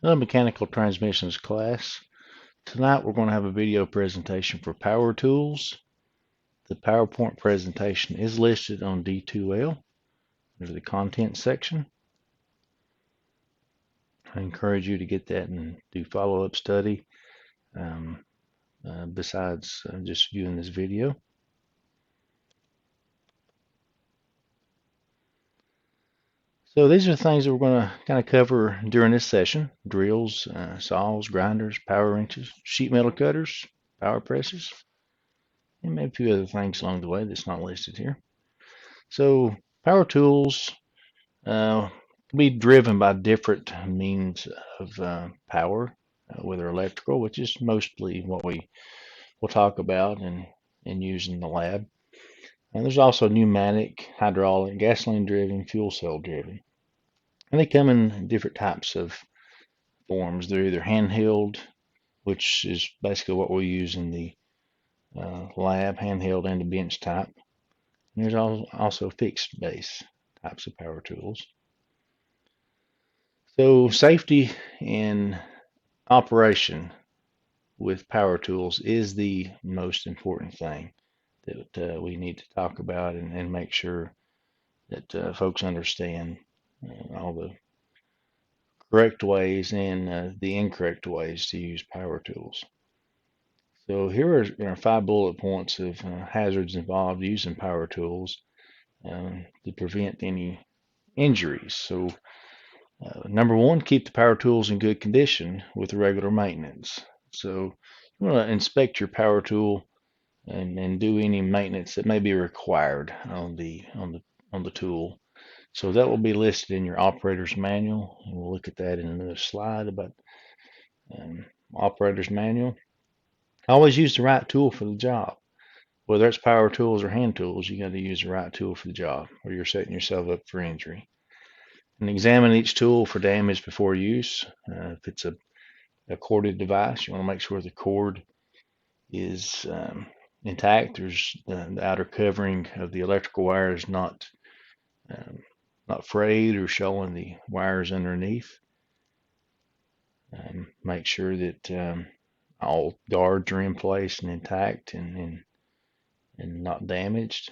Hello, mechanical transmissions class. Tonight we're going to have a video presentation for power tools. The PowerPoint presentation is listed on D2L. There's the content section. I encourage you to get that and do follow-up study besides just viewing this video. So these are the things that we're going to kind of cover during this session: drills, saws, grinders, power wrenches, sheet metal cutters, power presses, and maybe a few other things along the way that's not listed here. So power tools can be driven by different means of power, whether electrical, which is mostly what we will talk about and use in the lab. And there's also pneumatic, hydraulic, gasoline driven, fuel cell driven. And they come in different types of forms. They're either handheld, which is basically what we use in the lab, handheld and the bench type. And there's also fixed base types of power tools. So safety and operation with power tools is the most important thing that we need to talk about and make sure that folks understand all the correct ways and the incorrect ways to use power tools. So here are 5 bullet points of hazards involved using power tools to prevent any injuries. So number 1, keep the power tools in good condition with regular maintenance. So you want to inspect your power tool and do any maintenance that may be required on the tool. So that will be listed in your operator's manual, and we'll look at that in another slide about operator's manual. Always use the right tool for the job. Whether it's power tools or hand tools, you got to use the right tool for the job, or you're setting yourself up for injury. And examine each tool for damage before use. If it's a corded device, you want to make sure the cord is intact. There's the outer covering of the electrical wire is not frayed or showing the wires underneath. Make sure that all guards are in place and intact and not damaged.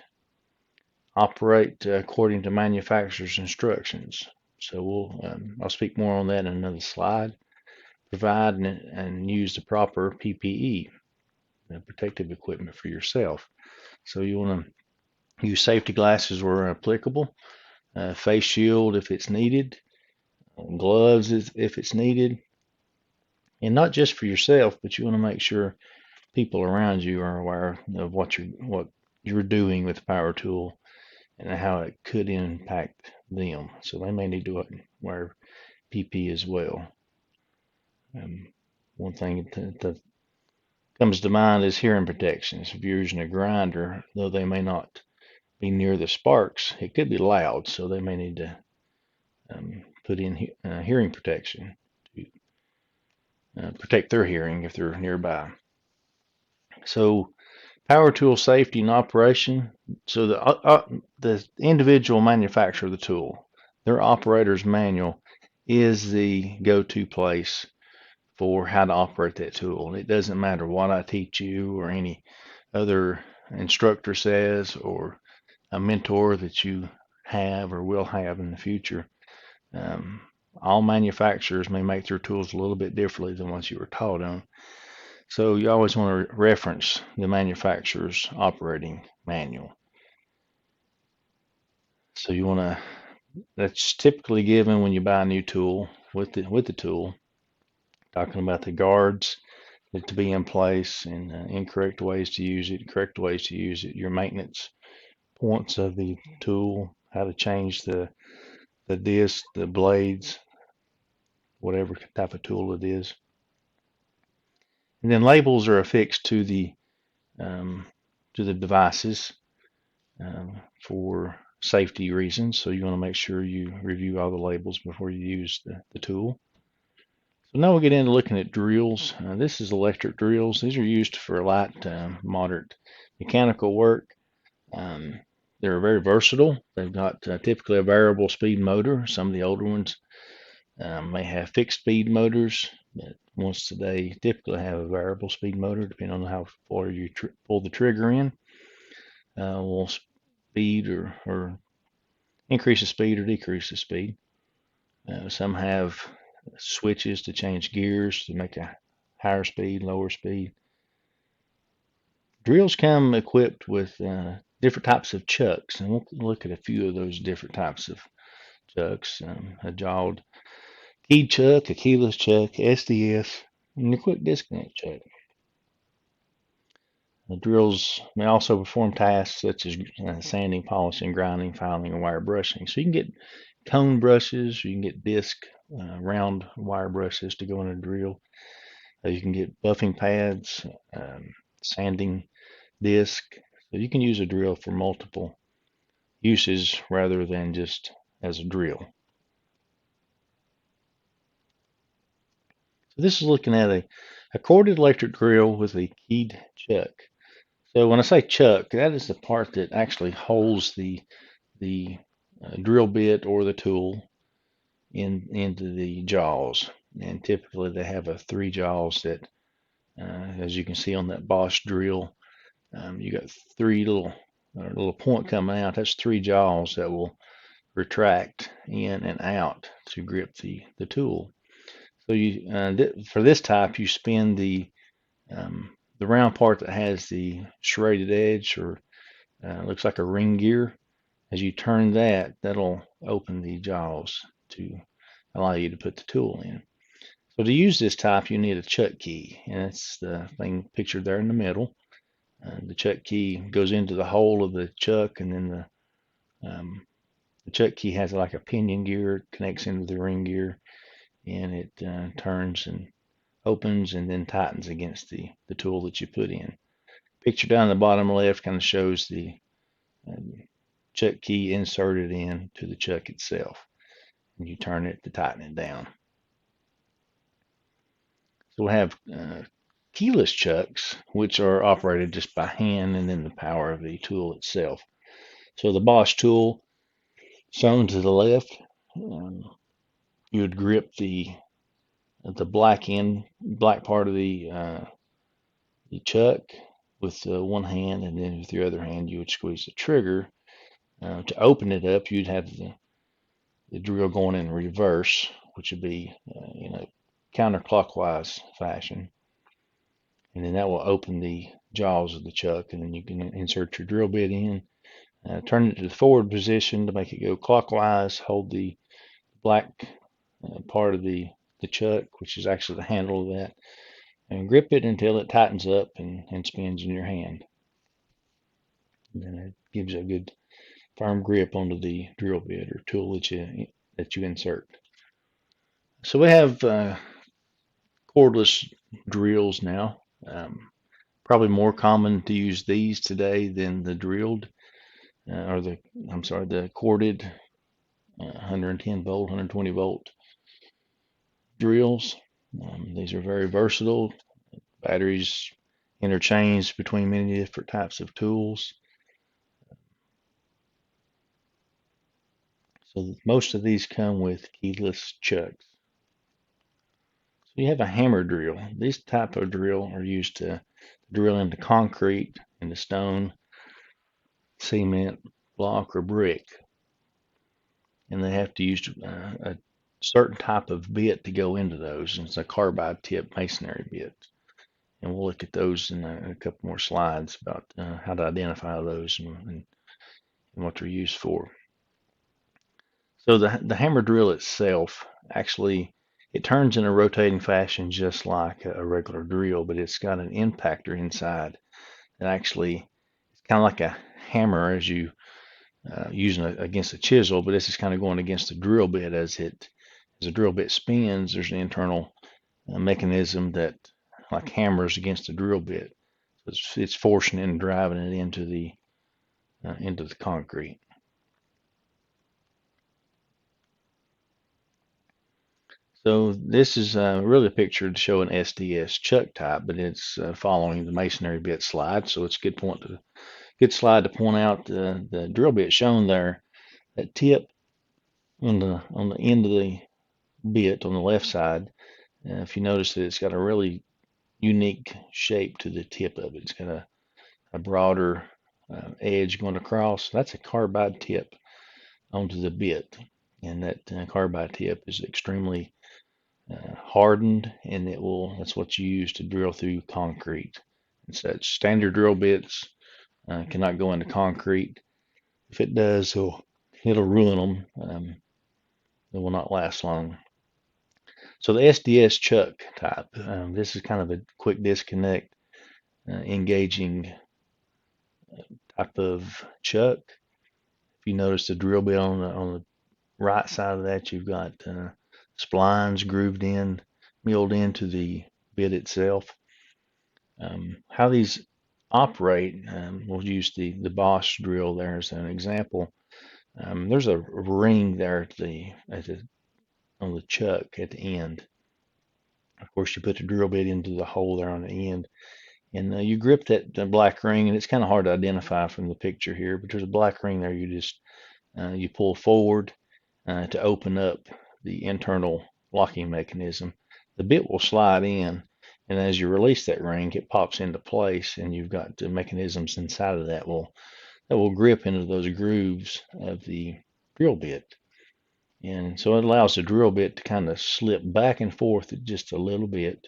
Operate according to manufacturer's instructions. So I'll speak more on that in another slide. Provide and use the proper PPE, protective equipment for yourself. So you want to use safety glasses where applicable, face shield if it's needed, gloves if it's needed, and not just for yourself, but you want to make sure people around you are aware of what you're doing with the power tool and how it could impact them. So they may need to wear PPE as well. One thing that comes to mind is hearing protections. If you're using a grinder, though they may not be near the sparks, it could be loud, so they may need to put in hearing protection to protect their hearing if they're nearby. So power tool safety and operation. So the individual manufacturer of the tool, their operator's manual is the go-to place for how to operate that tool. It doesn't matter what I teach you or any other instructor says or a mentor that you have or will have in the future. All manufacturers may make their tools a little bit differently than what you were taught on. So you always want to reference the manufacturer's operating manual. So you want to, that's typically given when you buy a new tool with the tool, talking about the guards to be in place and incorrect ways to use it, correct ways to use it, your maintenance points of the tool, how to change the disc, the blades, whatever type of tool it is. And then labels are affixed to the devices for safety reasons. So you want to make sure you review all the labels before you use the tool. So now we'll get into looking at drills. This is electric drills. These are used for light, moderate mechanical work. They're very versatile. They've got typically a variable speed motor. Some of the older ones May have fixed speed motors, but once today typically have a variable speed motor, depending on how far you pull the trigger in. Will speed or increase the speed or decrease the speed. Some have switches to change gears to make a higher speed, lower speed. Drills come equipped with different types of chucks, and we'll look at a few of those different types of chucks. A jawed keyed chuck, a keyless chuck, SDS, and a quick disconnect chuck. The drills may also perform tasks such as sanding, polishing, grinding, filing, and wire brushing. So you can get cone brushes, you can get disc round wire brushes to go in a drill. You can get buffing pads, sanding disc. So you can use a drill for multiple uses rather than just as a drill. So this is looking at a corded electric drill with a keyed chuck. So when I say chuck, that is the part that actually holds the drill bit or the tool into the jaws. And typically they have a 3 jaws that, as you can see on that Bosch drill, you got 3 little point coming out. That's 3 jaws that will retract in and out to grip the tool. So you for this type, you spin the round part that has the serrated edge or looks like a ring gear. As you turn that, that'll open the jaws to allow you to put the tool in. So to use this type, you need a chuck key, and it's the thing pictured there in the middle. The chuck key goes into the hole of the chuck, and then the chuck key has like a pinion gear. It connects into the ring gear, and it turns and opens and then tightens against the tool that you put in. Picture down the bottom left kind of shows the chuck key inserted in to the chuck itself. And you turn it to tighten it down. So we'll have keyless chucks, which are operated just by hand and then the power of the tool itself. So the Bosch tool shown to the left, you would grip the black part of the chuck with one hand, and then with your other hand you would squeeze the trigger. To open it up, you'd have the drill going in reverse, which would be counterclockwise fashion, and then that will open the jaws of the chuck, and then you can insert your drill bit in, turn it to the forward position to make it go clockwise, hold the black part of the chuck, which is actually the handle of that, and grip it until it tightens up and spins in your hand. And then it gives you a good firm grip onto the drill bit or tool that you insert. So we have cordless drills now. Probably more common to use these today than the drilled or the corded 110 volt, 120 volt drills. These are very versatile. Batteries interchanged between many different types of tools. So most of these come with keyless chucks. So you have a hammer drill. These type of drill are used to drill into concrete, into stone, cement, block, or brick. And they have to use a certain type of bit to go into those. And it's a carbide tip masonry bit. And we'll look at those in a couple more slides about how to identify those and what they're used for. So the hammer drill itself, actually, it turns in a rotating fashion just like a regular drill, but it's got an impactor inside that actually it's kind of like a hammer as you using it against a chisel, but this is kind of going against the drill bit as the drill bit spins. There's an internal mechanism that like hammers against the drill bit. So it's forcing it and driving it into the concrete. So this is really a picture to show an SDS Chuck type, but it's following the masonry bit slide. So it's a good slide to point out the drill bit shown there. That tip on the end of bit on the left side, if you notice that it's got a really unique shape to the tip of it. It's got a broader edge going across. That's a carbide tip onto the bit, and that carbide tip is extremely hardened, and that's what you use to drill through concrete and such. Standard drill bits cannot go into concrete. If it does, it'll ruin them. It will not last long. So the SDS Chuck type, this is kind of a quick disconnect, engaging type of chuck. If you notice the drill bit on the right side of that, you've got splines grooved in, milled into the bit itself. How these operate, we'll use the Bosch drill there as an example. There's a ring there on the chuck at the end. Of course, you put the drill bit into the hole there on the end, and you grip that black ring, and it's kind of hard to identify from the picture here, but there's a black ring there. You pull forward to open up the internal locking mechanism. The bit will slide in, and as you release that ring, it pops into place, and you've got the mechanisms inside of that will grip into those grooves of the drill bit. And so it allows the drill bit to kind of slip back and forth just a little bit,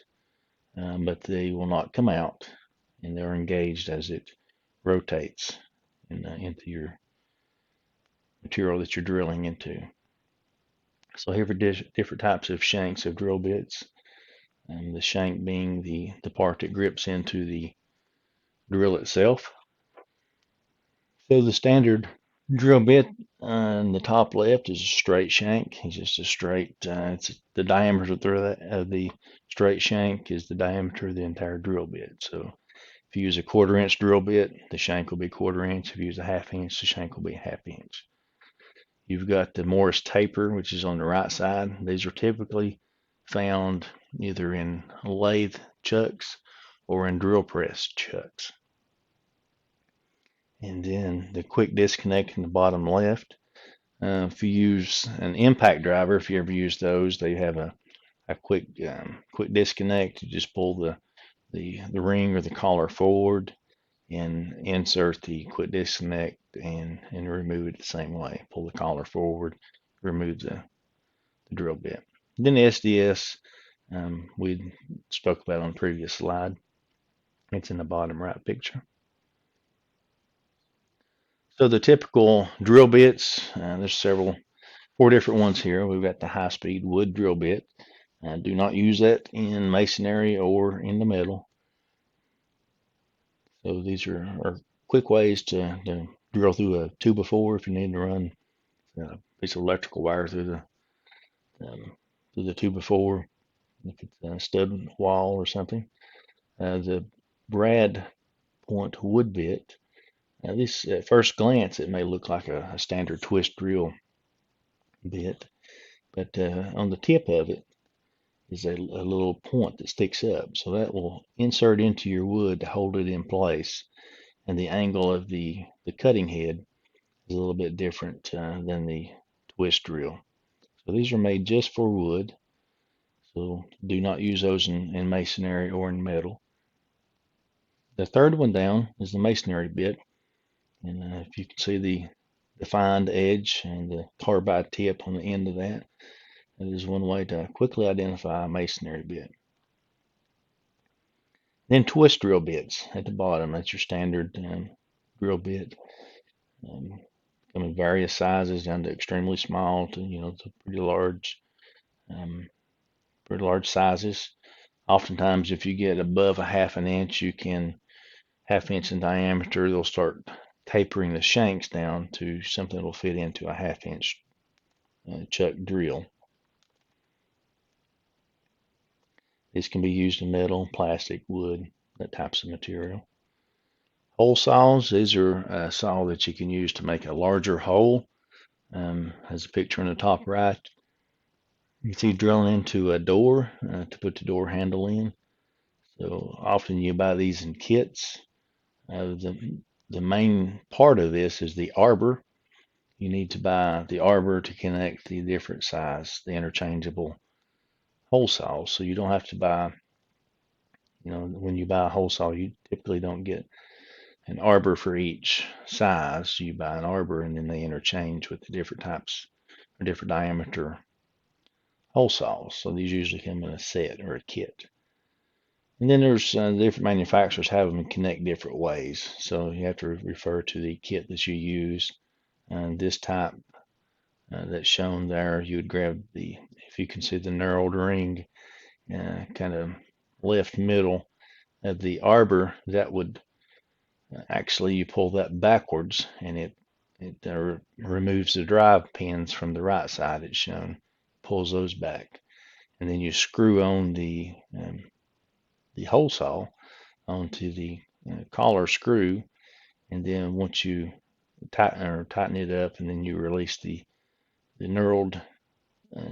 but they will not come out, and they're engaged as it rotates into your material that you're drilling into. So here for different types of shanks of drill bits, and the shank being the part that grips into the drill itself. So the standard drill bit on the top left is a straight shank. It's just a straight, it's the diameter of the straight shank is the diameter of the entire drill bit. So if you use a 1/4 inch drill bit, the shank will be 1/4 inch. If you use a 1/2 inch, the shank will be 1/2 inch. You've got the Morris taper, which is on the right side. These are typically found either in lathe chucks or in drill press chucks. And then the quick disconnect in the bottom left. If you use an impact driver, if you ever use those, they have a quick disconnect. You just pull the ring or the collar forward and insert the quick disconnect and remove it the same way. Pull the collar forward, remove the drill bit. Then the SDS we spoke about on the previous slide. It's in the bottom right picture. So the typical drill bits, there's 4 different ones here. We've got the high-speed wood drill bit. Do not use that in masonry or in the metal. So these are quick ways to drill through a 2x4 if you need to run a piece of electrical wire through the 2x4, if it's a stud wall or something. The brad point wood bit. Now this, at first glance, it may look like a standard twist drill bit, but on the tip of it is a little point that sticks up. So that will insert into your wood to hold it in place. And the angle of the cutting head is a little bit different than the twist drill. So these are made just for wood. So do not use those in masonry or in metal. The third one down is the masonry bit. And if you can see the defined edge and the carbide tip on the end of that, that is one way to quickly identify a masonry bit. Then twist drill bits at the bottom. That's your standard drill bit. Come in various sizes, down to extremely small to to pretty large sizes. Oftentimes, if you get above a 1/2 inch, you can 1/2 inch in diameter. They'll start tapering the shanks down to something that will fit into a 1/2 inch chuck drill. These can be used in metal, plastic, wood, that types of material. Hole saws, these are a saw that you can use to make a larger hole. Has a picture in the top right. You can see drilling into a door to put the door handle in. So often you buy these in kits. The main part of this is the arbor. You need to buy the arbor to connect the different size, the interchangeable hole saws, so you don't have to buy, when you buy a hole saw, you typically don't get an arbor for each size. You buy an arbor and then they interchange with the different types or different diameter hole saws. So these usually come in a set or a kit. And then there's different manufacturers have them connect different ways. So you have to refer to the kit that you use. And this type that's shown there, you would grab if you can see the knurled ring, kind of left middle of the arbor, that would actually, you pull that backwards and it removes the drive pins from the right side. It's shown, pulls those back, and then you screw on the hole saw onto the collar screw, and then once you tighten it up, and then you release the knurled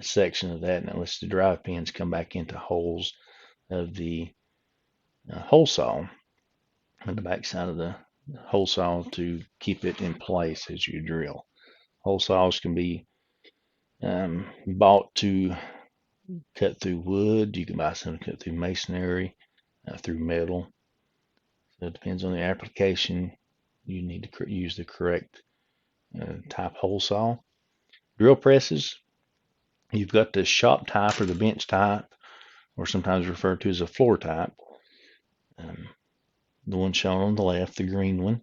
section of that, and it lets the drive pins come back into holes of the hole saw on the back side of the hole saw to keep it in place as you drill. Hole saws can be bought to cut through wood. You can buy some to cut through masonry, through metal. So it depends on the application. You need to use the correct type hole saw. Drill presses, you've got the shop type or the bench type, or sometimes referred to as a floor type. The one shown on the left, the green one,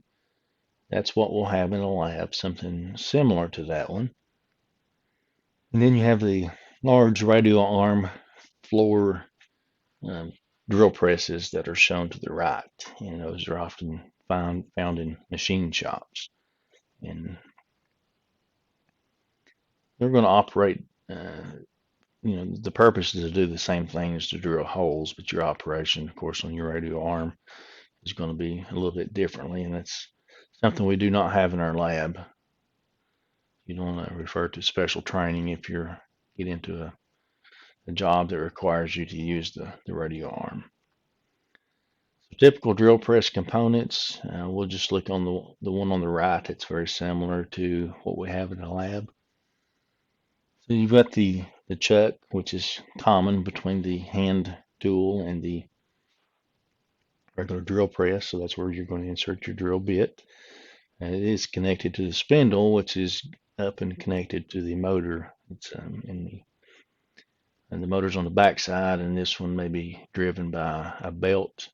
that's what we'll have in a lab, something similar to that one. And then you have the large radial arm floor drill presses that are shown to the right, and those are often found in machine shops. And they're going to operate, the purpose is to do the same thing as to drill holes, but your operation, of course, on your radial arm is going to be a little bit differently, and that's something we do not have in our lab. You don't want to refer to special training if you get into a job that requires you to use the radial arm. So typical drill press components, we'll just look on the one on the right. It's very similar to what we have in the lab. So you've got the chuck, which is common between the hand tool and the regular drill press. So that's where you're going to insert your drill bit. And it is connected to the spindle, which is up and connected to the motor. It's and the motor's on the back side, and this one may be driven by a belt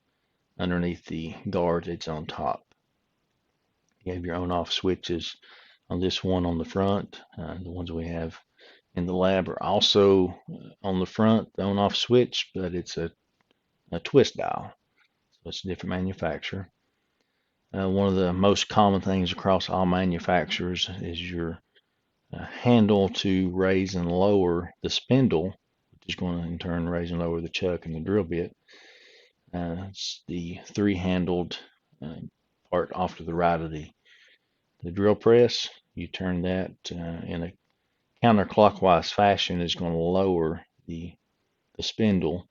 underneath the guard that's on top. You have your on-off switches on this one on the front. The ones we have in the lab are also on the front, the on-off switch, but it's a twist dial. So it's a different manufacturer. One of the most common things across all manufacturers is your handle to raise and lower the spindle, which is going to in turn raise and lower the chuck and the drill bit. It's the three-handled part off to the right of the drill press. You turn that in a counterclockwise fashion is going to lower the spindle,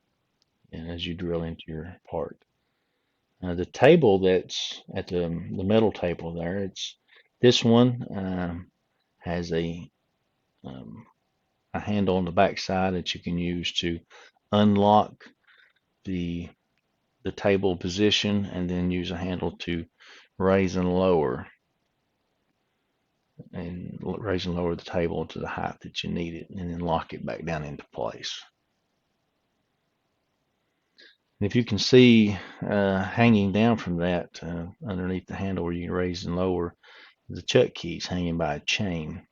and as you drill into your part. The table that's at the metal table there, this one has a handle on the back side that you can use to unlock the table position, and then use a handle to raise and lower the table to the height that you need it, and then lock it back down into place. And if you can see hanging down from that underneath the handle where you raise and lower, the chuck keys hanging by a chain.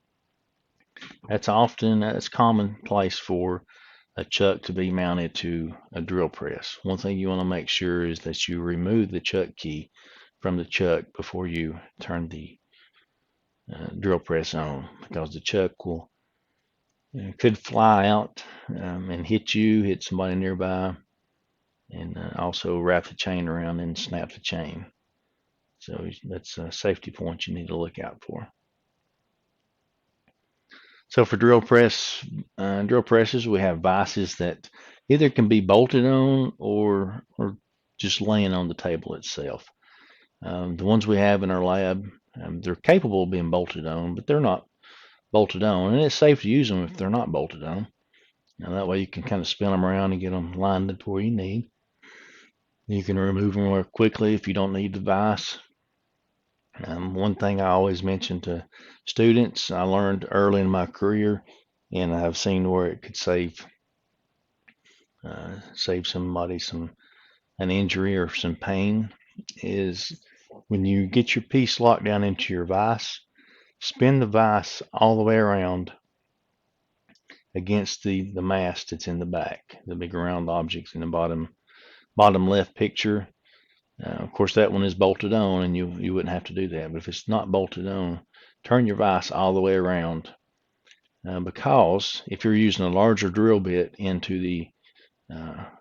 That's common place for a chuck to be mounted to a drill press. One thing you want to make sure is that you remove the chuck key from the chuck before you turn the drill press on, because the chuck could fly out and hit somebody nearby, and also wrap the chain around and snap the chain. So that's a safety point you need to look out for. So for drill presses, we have vices that either can be bolted on or just laying on the table itself. The ones we have in our lab, they're capable of being bolted on, but they're not bolted on, and it's safe to use them if they're not bolted on. Now that way you can kind of spin them around and get them lined up where you need. You can remove them more quickly if you don't need the vise. One thing I always mention to students, I learned early in my career, and I've seen where it could save somebody an injury or some pain, is when you get your piece locked down into your vise, spin the vise all the way around against the mast that's in the back, the big round objects in the bottom left picture. Of course, that one is bolted on, and you wouldn't have to do that. But if it's not bolted on, turn your vise all the way around, because if you're using a larger drill bit into the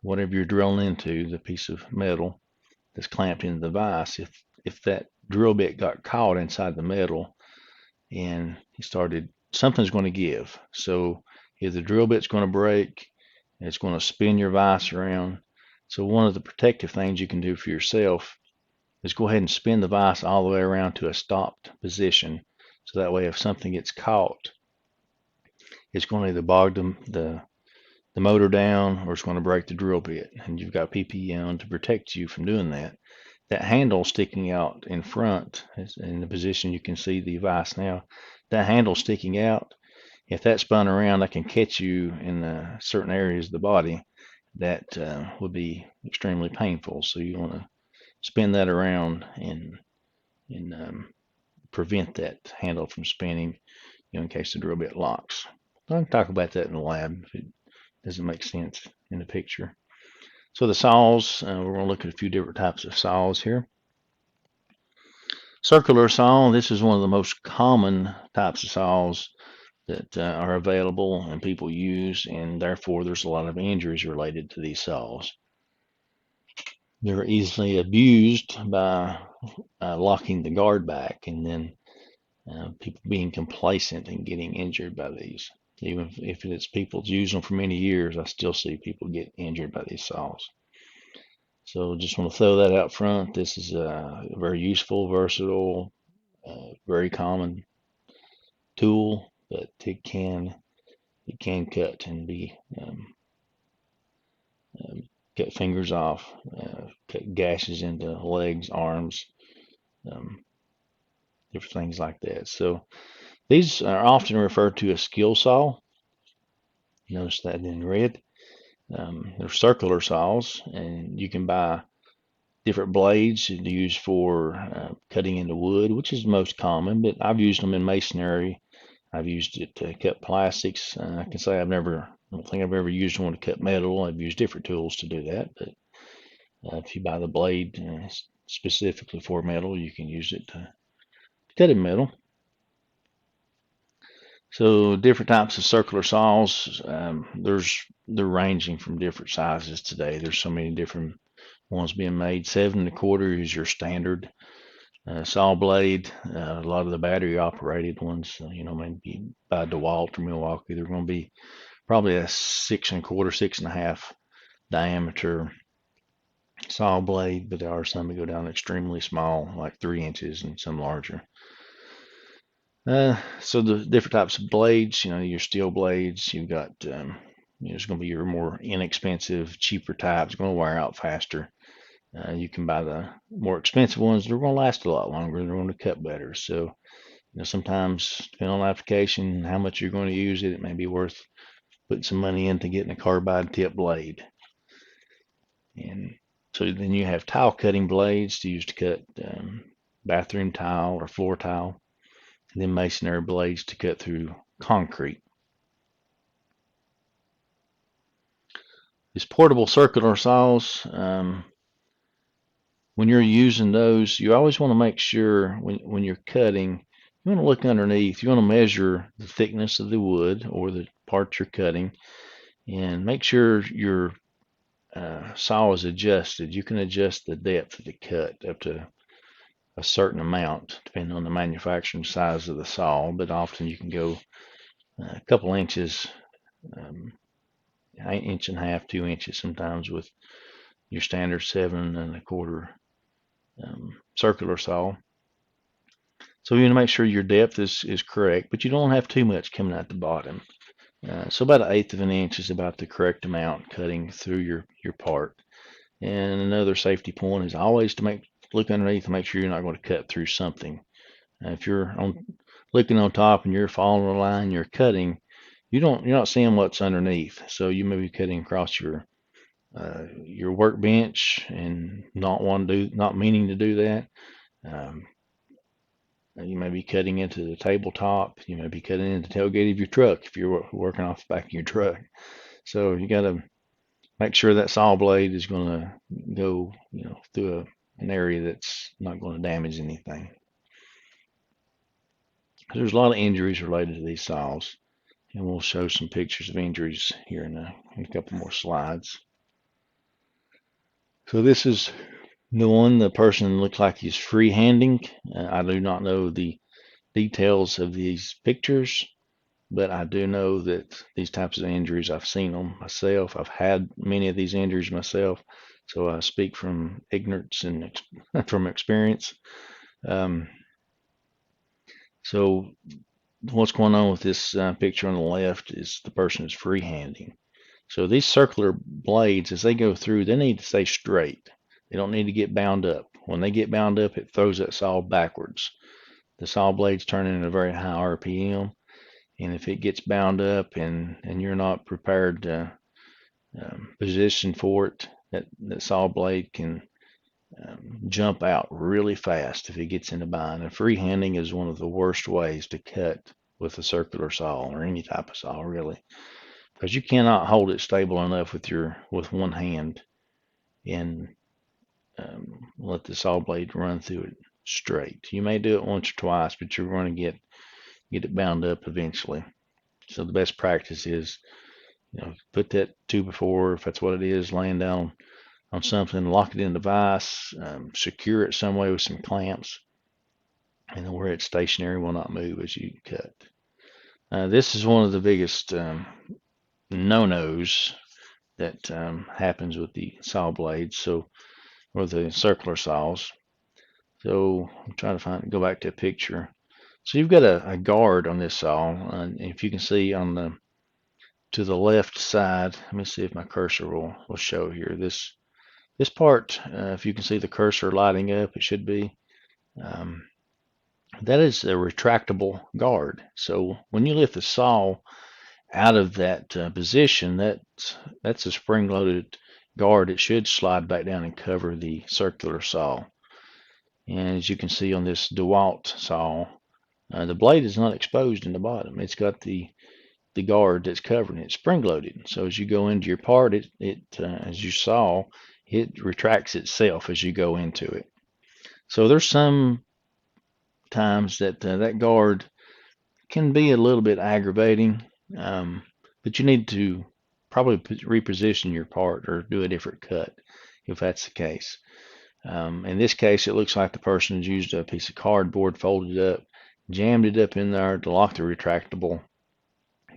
whatever you're drilling into, the piece of metal that's clamped into the vise, if that drill bit got caught inside the metal and something's going to give. So if the drill bit's going to break, it's going to spin your vise around. So one of the protective things you can do for yourself is go ahead and spin the vise all the way around to a stopped position. So that way if something gets caught, it's going to either bog the motor down or it's going to break the drill bit. And you've got PPE on to protect you from doing that. That handle sticking out in front, in the position you can see the vise now, that handle sticking out, if that spun around, that can catch you in certain areas of the body that would be extremely painful. So you want to spin that around and prevent that handle from spinning, in case the drill bit locks. I can talk about that in the lab if it doesn't make sense in the picture. So the saws, we're going to look at a few different types of saws here. Circular saw, this is one of the most common types of saws that are available and people use, and therefore there's a lot of injuries related to these saws. They're easily abused by locking the guard back, and then people being complacent and getting injured by these. Even if it's people using them for many years, I still see people get injured by these saws. So just want to throw that out front. This is a very useful, versatile, very common tool, but it can cut and be cut fingers off, cut gashes into legs, arms, um, different things like that. So these are often referred to as skill saw. Notice that in red. They're circular saws, and you can buy different blades to use for cutting into wood, which is the most common, but I've used them in masonry. I've used it to cut plastics. I can say I don't think I've ever used one to cut metal. I've used different tools to do that, but if you buy the blade specifically for metal, you can use it to cut in metal. So different types of circular saws, they're ranging from different sizes today. There's so many different ones being made. 7 1/4 is your standard saw blade. A lot of the battery operated ones, maybe by Dewalt or Milwaukee, they're going to be probably a 6 1/4, 6 1/2 diameter saw blade, but there are some that go down extremely small, like 3 inches, and some larger. So the different types of blades, your steel blades, you've got, it's going to be your more inexpensive, cheaper types, going to wear out faster. You can buy the more expensive ones. They're going to last a lot longer. They're going to cut better. So, sometimes depending on the application, how much you're going to use it, it may be worth putting some money into getting a carbide tip blade. And so then you have tile cutting blades to use to cut bathroom tile or floor tile, and then masonry blades to cut through concrete. These portable circular saws, when you're using those, you always want to make sure when you're cutting, you want to look underneath. You want to measure the thickness of the wood or the part you're cutting, and make sure your saw is adjusted. You can adjust the depth of the cut up to a certain amount, depending on the manufacturing size of the saw, but often you can go a couple inches, 1.5 inches, 2 inches sometimes with your standard 7 1/4 circular saw. So you want to make sure your depth is correct, but you don't have too much coming out the bottom. So about 1/8 of an inch is about the correct amount cutting through your part. And another safety point is always to look underneath and make sure you're not going to cut through something. If you're looking on top and you're following the line, you're cutting, you're not seeing what's underneath. So you may be cutting across your workbench and not meaning to do that. Um, you may be cutting into the tabletop. You may be cutting into the tailgate of your truck if you're working off the back of your truck. So you got to make sure that saw blade is going to go, through an area that's not going to damage anything. There's a lot of injuries related to these saws, and we'll show some pictures of injuries here in a couple more slides. So this is the person looks like he's freehanding. I do not know the details of these pictures, but I do know that these types of injuries, I've seen them myself. I've had many of these injuries myself, so I speak from ignorance and from experience. So what's going on with this picture on the left is the person is freehanding. So these circular blades, as they go through, they need to stay straight. They don't need to get bound up. When they get bound up, it throws that saw backwards. The saw blade's turning at a very high RPM, and if it gets bound up and you're not prepared to position for it, that saw blade can jump out really fast if it gets in a bind. And freehanding is one of the worst ways to cut with a circular saw or any type of saw, really, because you cannot hold it stable enough with one hand and let the saw blade run through it straight. You may do it once or twice, but you're going to get it bound up eventually. So the best practice is, put that 2x4, if that's what it is, laying down on something, lock it in the vise, secure it some way with some clamps, and where it's stationary will not move as you cut. This is one of the biggest no-nos that happens with the saw blades, or the circular saws. So I'm trying to go back to a picture. So you've got a guard on this saw, and if you can see to the left side, let me see if my cursor will show here. This part, if you can see the cursor lighting up, it should be. That is a retractable guard. So when you lift the saw out of that position, that's a spring-loaded guard. It should slide back down and cover the circular saw. And as you can see on this Dewalt saw, the blade is not exposed in the bottom. It's got the guard that's covering it, spring-loaded. So as you go into your part, as you saw, it retracts itself as you go into it. So there's some times that that guard can be a little bit aggravating, but you need to probably reposition your part or do a different cut if that's the case. In this case, it looks like the person has used a piece of cardboard, folded it up, jammed it up in there to lock the retractable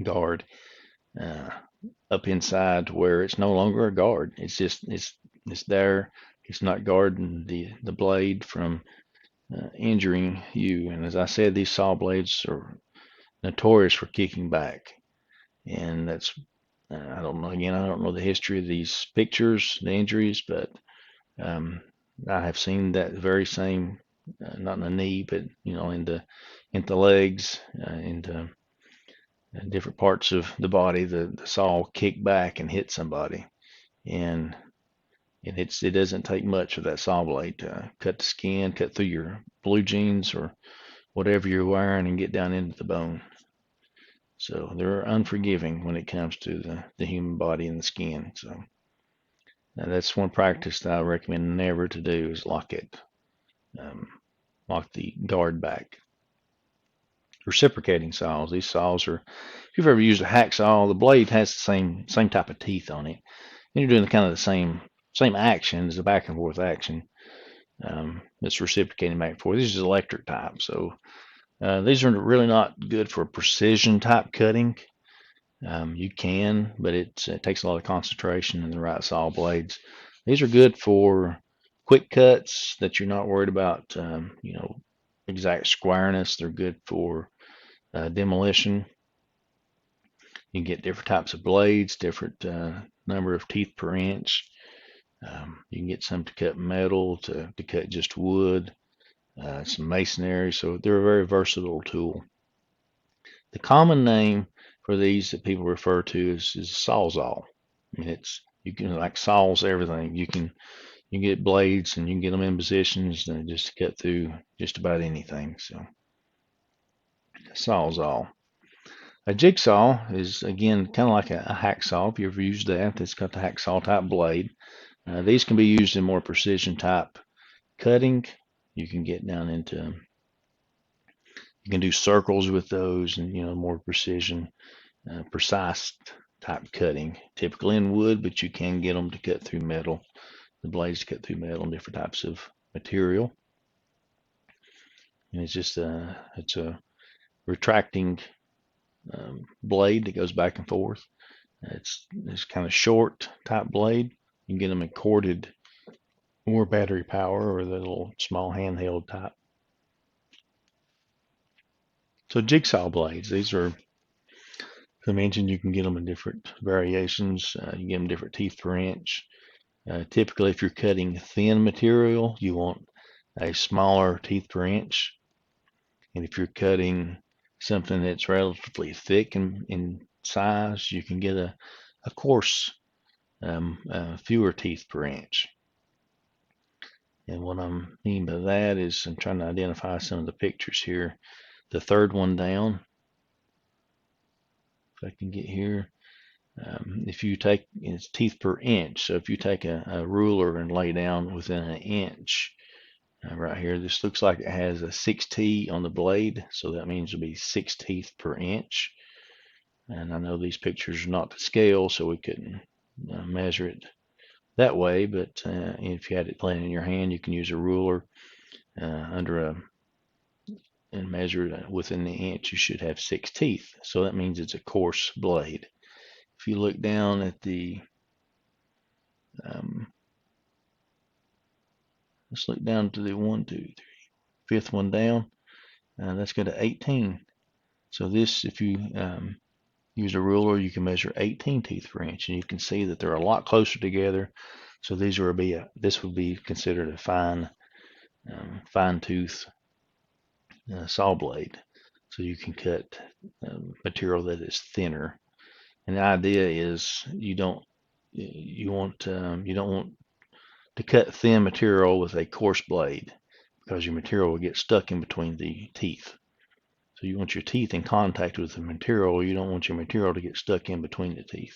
guard up inside where it's no longer a guard. It's just it's there. It's not guarding the blade from injuring you. And as I said, these saw blades are notorious for kicking back, and that's I don't know. Again, I don't know the history of these pictures, the injuries, but I have seen that very same, not in the knee, but in the legs, into different parts of the body. The saw kick back and hit somebody, and it doesn't take much of that saw blade to cut the skin, cut through your blue jeans or whatever you're wearing, and get down into the bone. So they're unforgiving when it comes to the human body and the skin. So that's one practice that I recommend never to do, is lock the guard back. Reciprocating saws. These saws are, if you've ever used a hacksaw, the blade has the same type of teeth on it, and you're doing kind of the same action as a back and forth action. It's reciprocating back and forth. This is electric type, so these are really not good for precision type cutting. You can, but it takes a lot of concentration in the right saw blades. These are good for quick cuts that you're not worried about, exact squareness. They're good for demolition. You can get different types of blades, different number of teeth per inch. You can get some to cut metal, to cut just wood, some masonry. So they're a very versatile tool. The common name for these that people refer to is Sawzall. I mean, you can like saws everything. You get blades and you can get them in positions just to cut through just about anything. So Sawzall. A jigsaw is again kind of like a hacksaw. If you ever used that, it's got the hacksaw type blade. These can be used in more precision type cutting. You can get down into, you can do circles with those, and more precision, precise type cutting. Typically in wood, but you can get them to cut through metal. The blades to cut through metal and different types of material. And it's a retracting blade that goes back and forth. It's kind of short type blade. You can get them in corded or battery power, or the little small handheld type. So jigsaw blades, these are, as I mentioned, you can get them in different variations. You can get them different teeth per inch. Typically, if you're cutting thin material, you want a smaller teeth per inch. And if you're cutting something that's relatively thick in size, you can get a coarse, fewer teeth per inch. And what I mean by that is I'm trying to identify some of the pictures here. The third one down, if I can get here, if you take, it's teeth per inch. So if you take a ruler and lay down within an inch, right here, this looks like it has a 6T on the blade. So that means it'll be 6 teeth per inch. And I know these pictures are not to scale, so we couldn't measure it that way. But if you had it laying in your hand, you can use a ruler and measure it within the inch. You should have 6 teeth. So that means it's a coarse blade. If you look down at the, let's look down to the 1, 2, 3, fifth one down. That's got to 18. So this, if you use a ruler, you can measure 18 teeth per inch, and you can see that they're a lot closer together. So this would be considered a fine tooth saw blade. So you can cut material that is thinner. And the idea is you don't want to cut thin material with a coarse blade, because your material will get stuck in between the teeth. So you want your teeth in contact with the material. You don't want your material to get stuck in between the teeth.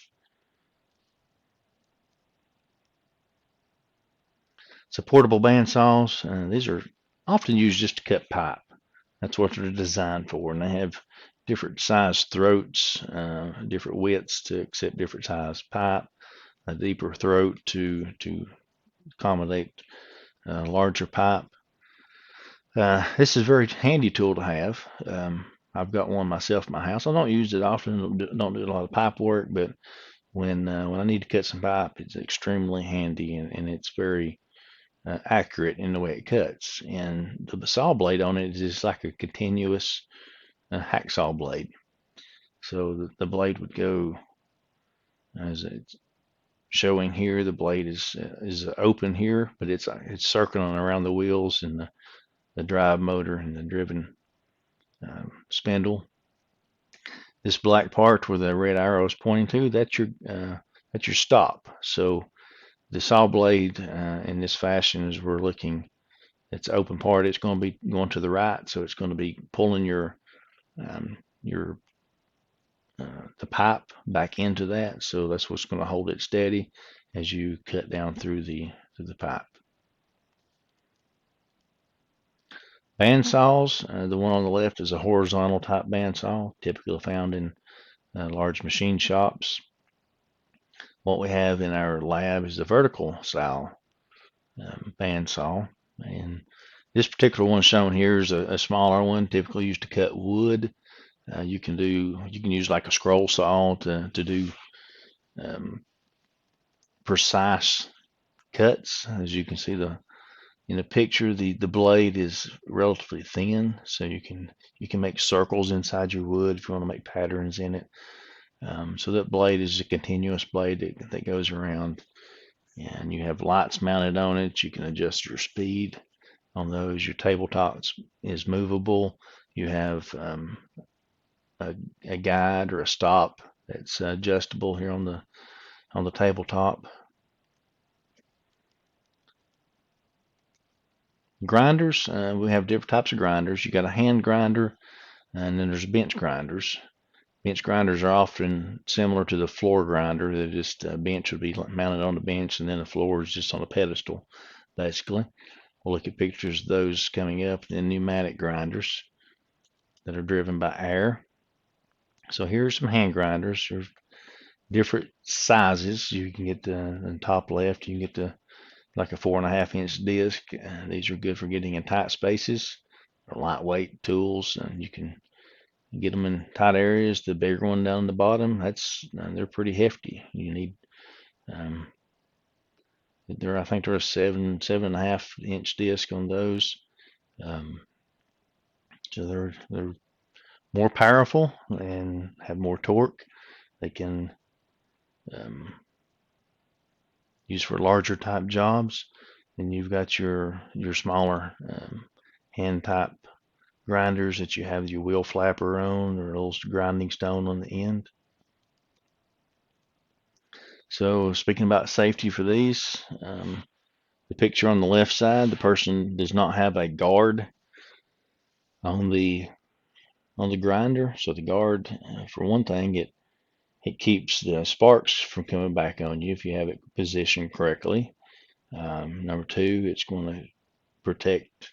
So portable bandsaws, these are often used just to cut pipe. That's what they're designed for, and they have different size throats, different widths to accept different size pipe, a deeper throat to accommodate larger pipe. This is a very handy tool to have. I've got one myself in my house. I don't use it often. Don't do a lot of pipe work, but when I need to cut some pipe, it's extremely handy, and it's very accurate in the way it cuts. And the saw blade on it is just like a continuous hacksaw blade. So the blade would go, as it's showing here, the blade is open here, but it's circling around the wheels and the drive motor and the driven spindle. This black part where the red arrow is pointing to, that's your stop. So the saw blade in this fashion, as we're looking, it's open part, it's going to be going to the right, so it's going to be pulling the pipe back into that. So that's what's going to hold it steady as you cut down through the pipe. Bandsaws, the one on the left is a horizontal type bandsaw, typically found in large machine shops. What we have in our lab is the vertical style bandsaw, and this particular one shown here is a smaller one, typically used to cut wood. You can use like a scroll saw to do precise cuts. As you can see in the picture, the blade is relatively thin, so you can make circles inside your wood if you want to make patterns in it. So that blade is a continuous blade that goes around, and you have lights mounted on it. You can adjust your speed on those. Your tabletop is movable. You have a guide or a stop that's adjustable here on the tabletop. Grinders, we have different types of grinders. You got a hand grinder, and then there's bench grinders. Bench grinders are often similar to the floor grinder. They're just a bench would be mounted on the bench, and then the floor is just on a pedestal, basically. We'll look at pictures of those coming up. Then pneumatic grinders that are driven by air. So here's some hand grinders. There's different sizes. You can get in the top left, you can get like a 4.5-inch disc. These are good for getting in tight spaces. They're lightweight tools, and you can get them in tight areas. The bigger one down the bottom, they're pretty hefty. You need I think they're a 7.5-inch disc on those. So they're more powerful and have more torque. They can use for larger type jobs. And you've got your smaller hand type grinders that you have your wheel flapper on, or a little grinding stone on the end. So speaking about safety for these, the picture on the left side, the person does not have a guard on the grinder. So the guard, for one thing, it keeps the sparks from coming back on you if you have it positioned correctly. Number two, it's going to protect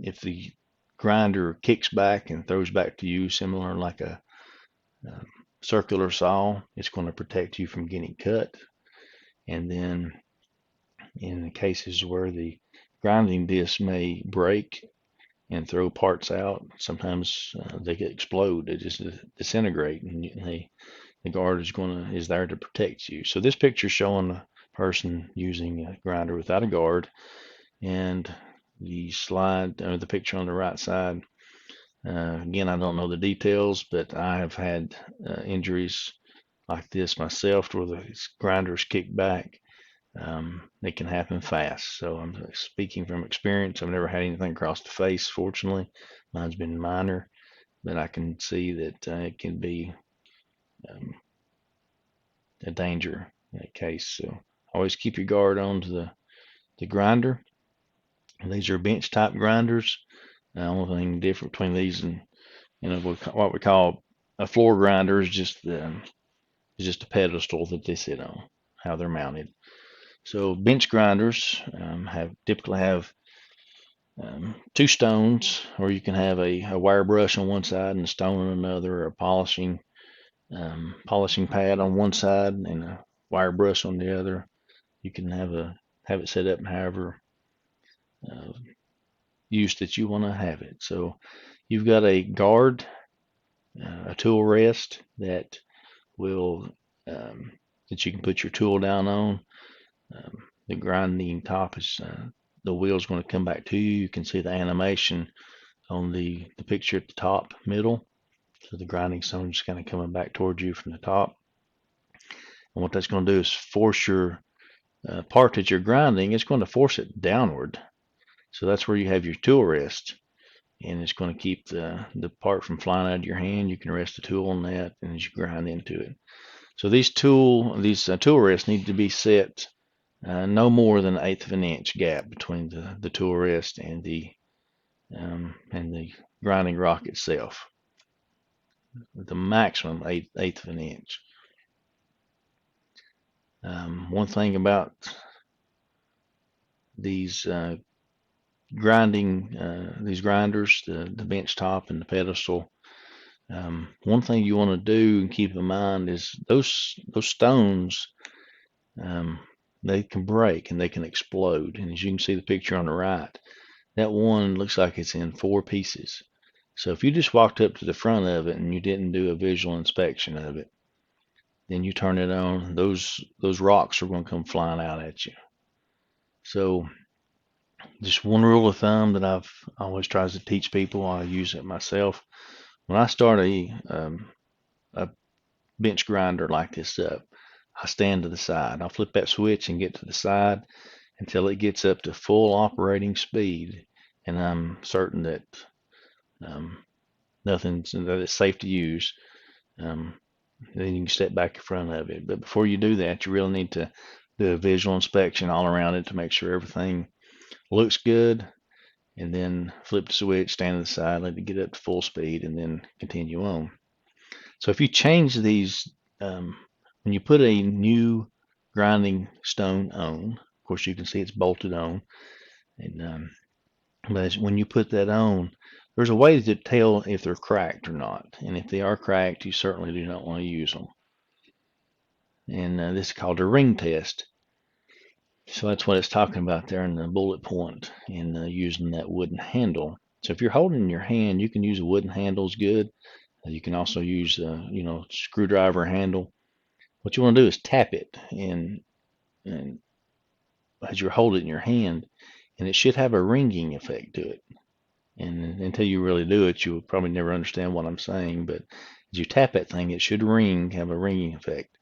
if the grinder kicks back and throws back to you, similar like a circular saw, it's going to protect you from getting cut. And then in the cases where the grinding disc may break and throw parts out, sometimes they could explode. They just disintegrate, and the guard is there to protect you. So this picture is showing a person using a grinder without a guard, and the picture on the right side. Again, I don't know the details, but I have had injuries like this myself, where the grinders kick back. It can happen fast. So I'm speaking from experience. I've never had anything across the face, fortunately. Mine's been minor, but I can see that it can be a danger in that case. So always keep your guard on to the grinder. And these are bench type grinders. The only thing different between these and what we call a floor grinder is just a pedestal that they sit on, how they're mounted. So bench grinders typically have two stones, or you can have a wire brush on one side and a stone on another, or a polishing pad on one side and a wire brush on the other. You can have it set up however use that you want to have it. So you've got a guard, a tool rest that will that you can put your tool down on. The grinding top is the wheel's going to come back to you. You can see the animation on the picture at the top middle. So the grinding stone is kind of coming back towards you from the top. And what that's going to do is force your part that you're grinding, it's going to force it downward. So that's where you have your tool rest. And it's going to keep the part from flying out of your hand. You can rest the tool on that, and as you grind into it. So these tool rests need to be set no more than 1/8 of an inch gap between the tool rest and the grinding rock itself. The maximum 1/8 of an inch. One thing about these grinders, the bench top and the pedestal. One thing you want to do and keep in mind is those stones, they can break and they can explode. And as you can see the picture on the right, that one looks like it's in 4 pieces. So if you just walked up to the front of it and you didn't do a visual inspection of it, then you turn it on, those rocks are going to come flying out at you. So just one rule of thumb that I've always tried to teach people, I use it myself. When I start a a bench grinder like this up, I stand to the side. I'll flip that switch and get to the side until it gets up to full operating speed, and I'm certain that um, that it's safe to use. Um, then you can step back in front of it. But before you do that, you really need to do a visual inspection all around it to make sure everything looks good, and then flip the switch, stand to the side, let it get up to full speed, and then continue on. So if you change these, when you put a new grinding stone on, of course you can see it's bolted on, and but when you put that on, there's a way to tell if they're cracked or not. And if they are cracked, you certainly do not want to use them. And this is called a ring test. So that's what it's talking about there in the bullet point, and using that wooden handle. So if you're holding in your hand, you can use a wooden handle is good. You can also use screwdriver handle. What you want to do is tap it, and as you hold it in your hand, and it should have a ringing effect to it. And until you really do it, you'll probably never understand what I'm saying. But as you tap that thing, it should ring, have a ringing effect.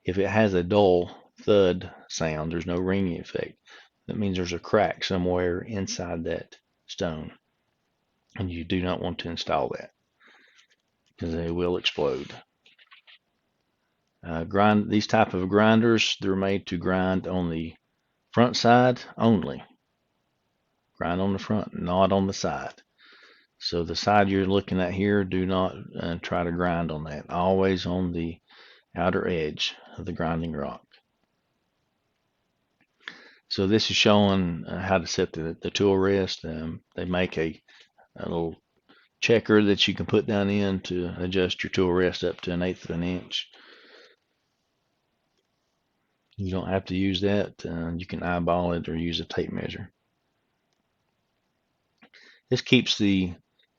If it has a dull thud sound, there's no ringing effect. That means there's a crack somewhere inside that stone, and you do not want to install that because they will explode. These type of grinders, they're made to grind on the front side only. Grind on the front, not on the side. So the side you're looking at here, do not try to grind on that. Always on the outer edge of the grinding rock. So this is showing how to set the tool rest. They make a little checker that you can put down in to adjust your tool rest up to 1/8 of an inch. You don't have to use that. You can eyeball it or use a tape measure. This keeps if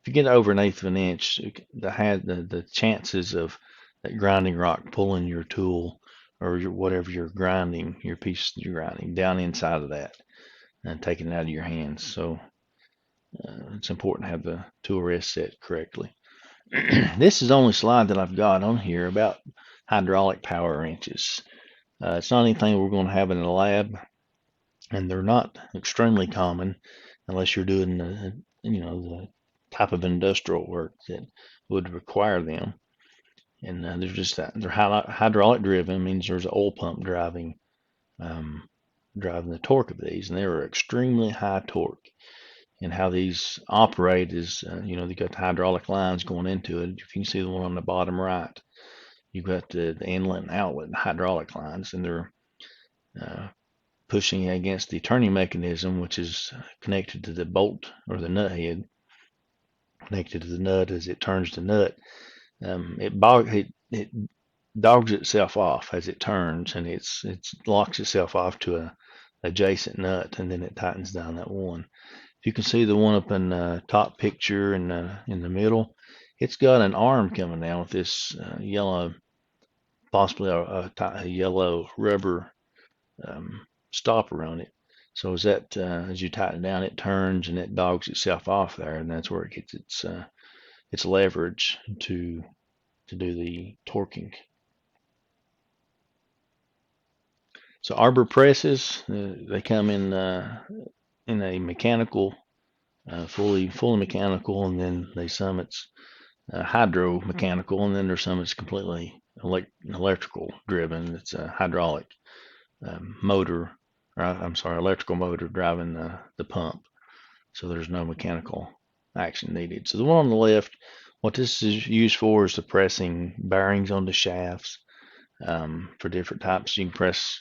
you get over 1/8 of an inch, the chances of that grinding rock pulling your tool or whatever you're grinding, your piece you're grinding, down inside of that and taking it out of your hands. So it's important to have the tool rest set correctly. This is the only slide that I've got on here about hydraulic power wrenches. It's not anything we're going to have in the lab, and they're not extremely common unless you're doing the type of industrial work that would require them. And they're hydraulic driven, means there's an oil pump driving the torque of these, and they're extremely high torque. And how these operate is, they got the hydraulic lines going into it. If you can see the one on the bottom right, you've got the inlet and outlet and hydraulic lines, and they're pushing against the turning mechanism, which is connected to the bolt or the nut head, connected to the nut. As it turns the nut, it dogs itself off as it turns, and it locks itself off to a adjacent nut, and then it tightens down that one. You can see the one up in the top picture in the middle. It's got an arm coming down with this yellow, possibly a yellow rubber stopper on it. So as you tighten it down, it turns and it dogs itself off there, and that's where it gets its leverage to do the torquing. So arbor presses, they come in a mechanical, fully mechanical, and then some it's hydro mechanical, and then there's some it's completely electrical driven. It's a hydraulic motor, or I'm sorry, electrical motor driving the pump. So there's no mechanical action needed. So the one on the left, what this is used for is the pressing bearings on the shafts for different types. You can press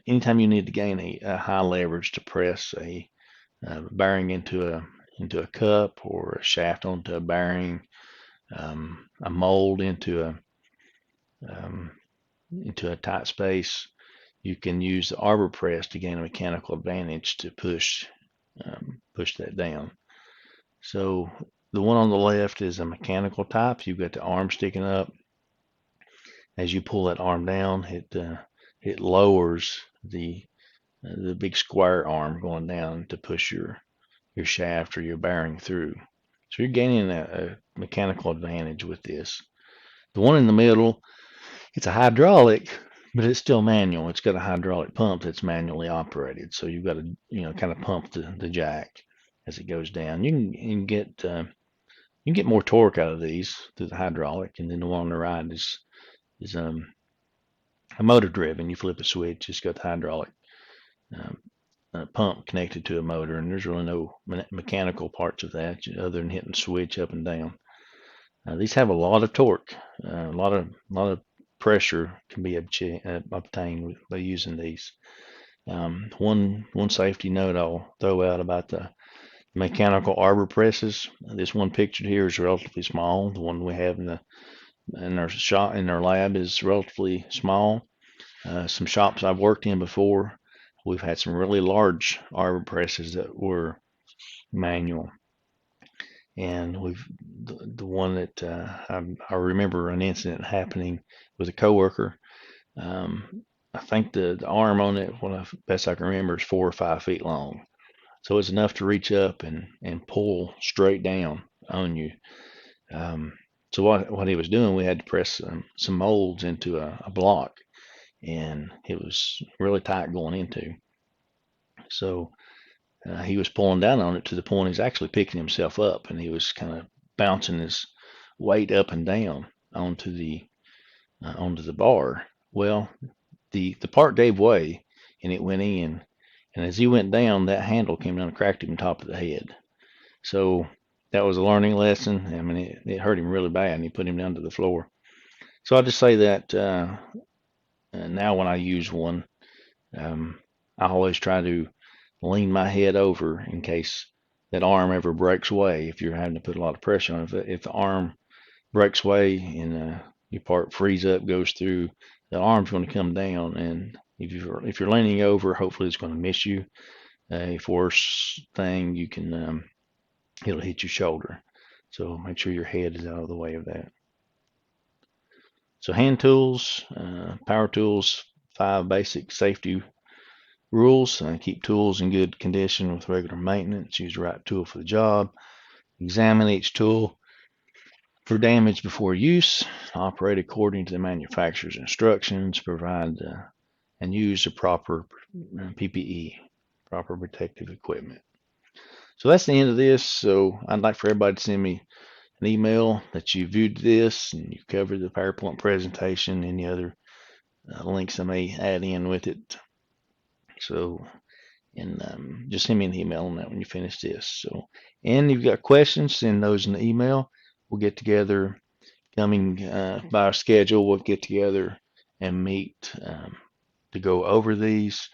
anytime you need to gain a high leverage to press a bearing into a cup, or a shaft onto a bearing, a mold into a tight space. You can use the arbor press to gain a mechanical advantage to push that down. So the one on the left is a mechanical type. You've got the arm sticking up. As you pull that arm down, it lowers the big square arm going down to push your shaft or your bearing through. So you're gaining a mechanical advantage with this. The one in the middle, it's a hydraulic, but it's still manual. It's got a hydraulic pump that's manually operated. So you've got to, kind of pump the jack as it goes down. You can get more torque out of these through the hydraulic, and then the one on the right is a motor driven. You flip a switch, it's got the hydraulic um, pump connected to a motor, and there's really no mechanical parts of that other than hitting the switch up and down. These have a lot of torque, a lot of pressure can be obtained by using these. One safety note I'll throw out about the mechanical arbor presses. This one pictured here is relatively small. The one we have in our shop in our lab is relatively small. Some shops I've worked in before, we've had some really large arbor presses that were manual. And the one that I remember an incident happening with a coworker. I think the arm on it, best I can remember, is 4 or 5 feet long. So it's enough to reach up and pull straight down on you. So what he was doing, we had to press some molds into a block, and it was really tight going into. So he was pulling down on it to the point he's actually picking himself up, and he was kind of bouncing his weight up and down onto the bar. Well, the part gave way, and it went in, and as he went down, that handle came down and cracked him on top of the head. So that was a learning lesson. I mean, it hurt him really bad, and he put him down to the floor. So I'll just say that now when I use one, I always try to lean my head over in case that arm ever breaks away. If you're having to put a lot of pressure on it, if the arm breaks away and your part frees up, goes through, the arm's going to come down, and if you're leaning over, hopefully it's going to miss you. If worst thing, you can it'll hit your shoulder. So make sure your head is out of the way of that. So hand tools, power tools, 5 basic safety rules. Keep tools in good condition with regular maintenance. Use the right tool for the job. Examine each tool for damage before use. Operate according to the manufacturer's instructions. Provide and use the proper PPE, proper protective equipment. So that's the end of this. So I'd like for everybody to send me an email that you viewed this and you covered the PowerPoint presentation, any other links I may add in with it. So, and just send me an email on that when you finish this. So, and if you've got questions, send those in the email. We'll get together coming by our schedule. We'll get together and meet to go over these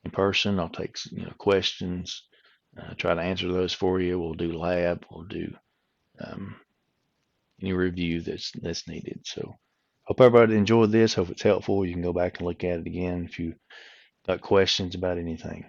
in person. I'll take questions, try to answer those for you. We'll do lab. We'll do any review that's needed. So hope everybody enjoyed this. Hope it's helpful. You can go back and look at it again if you got questions about anything.